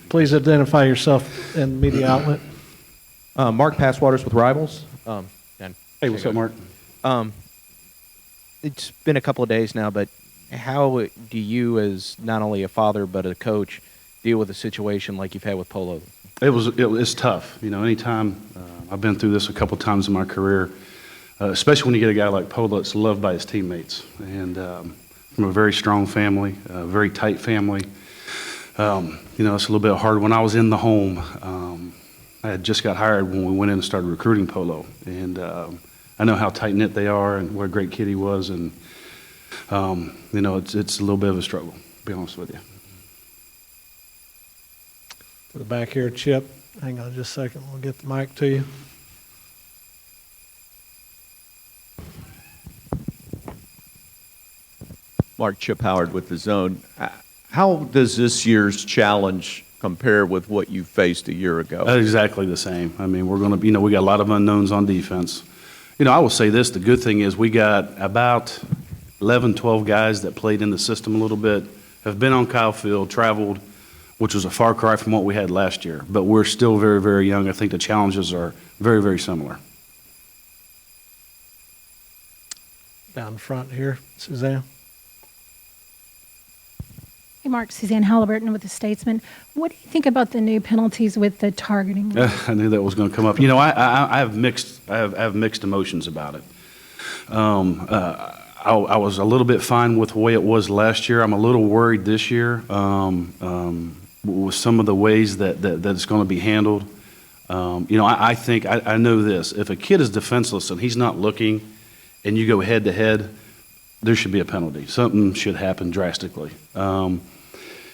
Please identify yourself and media outlet. Mark Passwaters with Rivals. Hey, what's up, Mark? It's been a couple of days now, but how do you, as not only a father but a coach, deal with a situation like you've had with Polo? It's tough. You know, anytime I've been through this a couple times in my career, especially when you get a guy like Polo that's loved by his teammates, and from a very strong family, a very tight family. You know, it's a little bit hard. When I was in the home, I had just got hired when we went in and started recruiting Polo, and I know how tight knit they are and what a great kid he was, and you know, it's a little bit of a struggle, to be honest with you. To the back here, Chip. Hang on just a second. We'll get the mic to you. Mark, Chip Howard with the Zone. How does this year's challenge compare with what you faced a year ago? Exactly the same. I mean, we're going to, you know, we got a lot of unknowns on defense. You know, I will say this, the good thing is we got about 11, 12 guys that played in the system a little bit, have been on Kyle Field, traveled, which was a far cry from what we had last year. But we're still very, very young. I think the challenges are very, very similar. Down front here, Suzanne. Hey, Mark, Suzanne Halliburton with the Statesman. What do you think about the new penalties with the targeting? I knew that was going to come up. You know, I have mixed emotions about it. I was a little bit fine with the way it was last year. I'm a little worried this year with some of the ways that it's going to be handled. You know, I think I know this. If a kid is defenseless and he's not looking, and you go head to head, there should be a penalty. Something should happen drastically.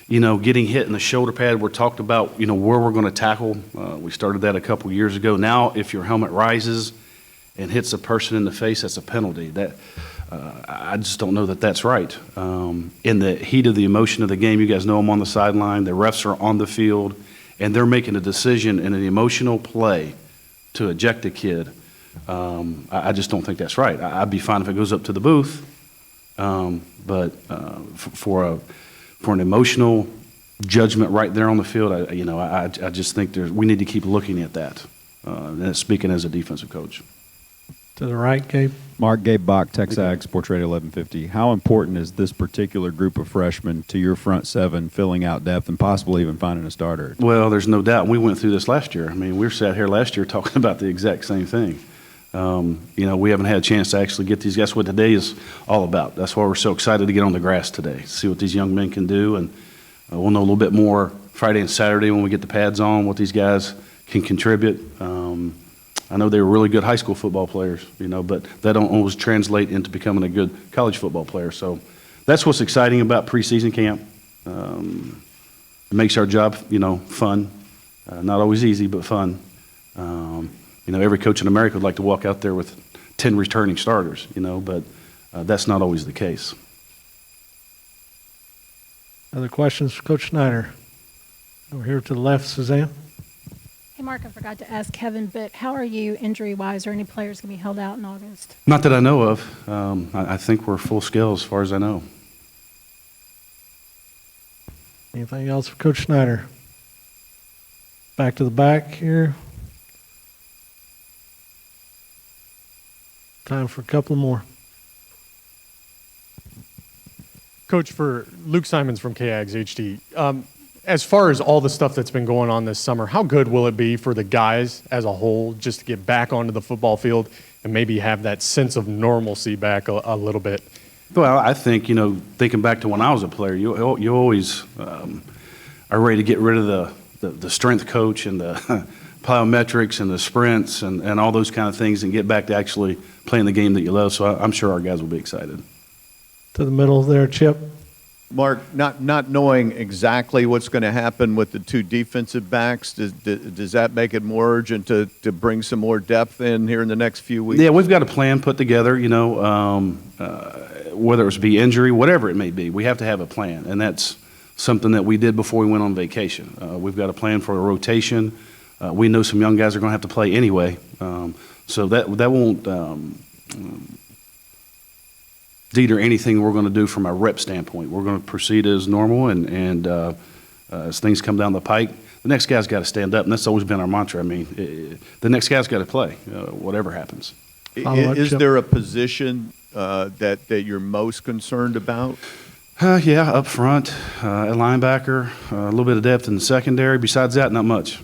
You know, getting hit in the shoulder pad, we're talked about, you know, where we're going to tackle. We started that a couple years ago. Now, if your helmet rises and hits a person in the face, that's a penalty. That I just don't know that that's right. In the heat of the emotion of the game, you guys know I'm on the sideline. The refs are on the field, and they're making a decision in an emotional play to eject a kid. I just don't think that's right. I'd be fine if it goes up to the booth. But for an emotional judgment right there on the field, I just think we need to keep looking at that. And speaking as a defensive coach. To the right, Gabe. Mark, Gabe Bach, Texag, Sports Radio 1150. How important is this particular group of freshmen to your front seven filling out depth and possibly even finding a starter? Well, there's no doubt. We went through this last year. I mean, we were sat here last year talking about the exact same thing. You know, we haven't had a chance to actually get these guys. That's what today is all about. That's why we're so excited to get on the grass today, see what these young men can do. And we'll know a little bit more Friday and Saturday when we get the pads on, what these guys can contribute. I know they were really good high school football players, you know, but that don't always translate into becoming a good college football player. So that's what's exciting about preseason camp. It makes our job, you know, fun. Not always easy, but fun. You know, every coach in America would like to walk out there with 10 returning starters, you know, but that's not always the case. Other questions for Coach Snyder? Over here to the left, Suzanne. Hey, Mark, I forgot to ask Kevin, but how are you injury-wise? Are any players going to be held out in August? Not that I know of. I think we're full scale as far as I know. Anything else for Coach Snyder? Back to the back here. Time for a couple more. Coach, for Luke Simons from KAGS HD, as far as all the stuff that's been going on this summer, how good will it be for the guys as a whole just to get back onto the football field and maybe have that sense of normalcy back a little bit? Well, I think, you know, thinking back to when I was a player, you always are ready to get rid of the strength coach and the plyometrics and the sprints and all those kind of things and get back to actually playing the game that you love. So I'm sure our guys will be excited. To the middle there, Chip. Mark, not knowing exactly what's going to happen with the two defensive backs, does that make it more urgent to bring some more depth in here in the next few weeks? Yeah, we've got a plan put together, you know, whether it's be injury, whatever it may be, we have to have a plan. And that's something that we did before we went on vacation. We've got a plan for a rotation. We know some young guys are going to have to play anyway. So that won't deter anything we're going to do from a rep standpoint. We're going to proceed as normal and as things come down the pike, the next guy's got to stand up, and that's always been our mantra. I mean, the next guy's got to play, whatever happens. Follow-up, Is Chip? there a position that you're most concerned about? Yeah, up front, at linebacker, a little bit of depth in the secondary. Besides that, not much.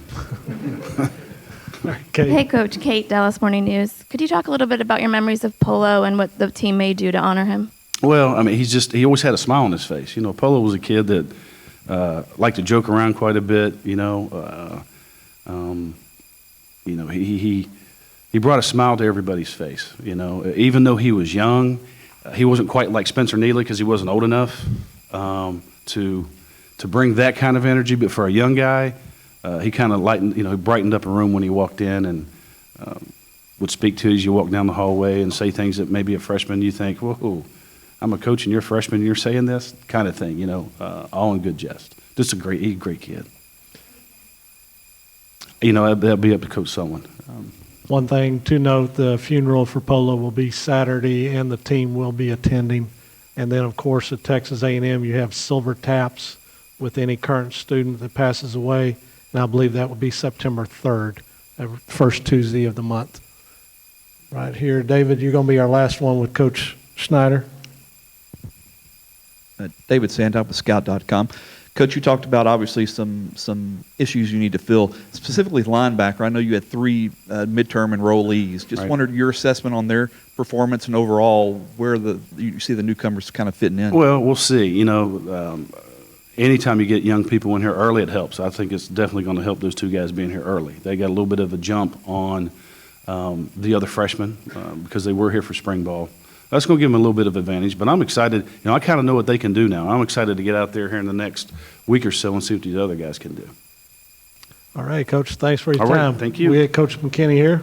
Kate? Hey, Coach. Kate, Dallas Morning News. Could you talk a little bit about your memories of Polo and what the team may do to honor him? Well, I mean, he always had a smile on his face. You know, Polo was a kid that liked to joke around quite a bit. You know, he brought a smile to everybody's face. You know, even though he was young, he wasn't quite like Spencer Neely because he wasn't old enough to bring that kind of energy. But for a young guy, he kind of lightened, he brightened up a room when he walked in and would speak to you as you walk down the hallway and say things that maybe a freshman you think, whoa, I'm a coach and you're a freshman and you're saying this kind of thing, all in good jest. Just a great kid. That'll be up to Coach Sullivan. One thing to note, the funeral for Polo will be Saturday, and the team will be attending. And then, of course, at Texas A&M, you have silver taps with any current student that passes away, and I believe that will be September 3rd, first Tuesday of the month. Right here, David, you're going to be our last one with Coach Snyder. David Sandop with Scout.com. Coach, you talked about obviously some issues you need to fill, specifically linebacker. I know you had 3 midterm enrollees. Just Right. wondered your assessment on their performance and overall where you see the newcomers kind of fitting in. Well, we'll see. Anytime you get young people in here early, it helps. I think it's definitely going to help those 2 guys being here early. They got a little bit of a jump on the other freshmen because they were here for spring ball. That's going to give them a little bit of advantage, but I'm excited. I kind of know what they can do now. I'm excited to get out there here in the next week or so and see what these other guys can do. All right, Coach, thanks for your All right, time. thank you. We had Coach McKinney here.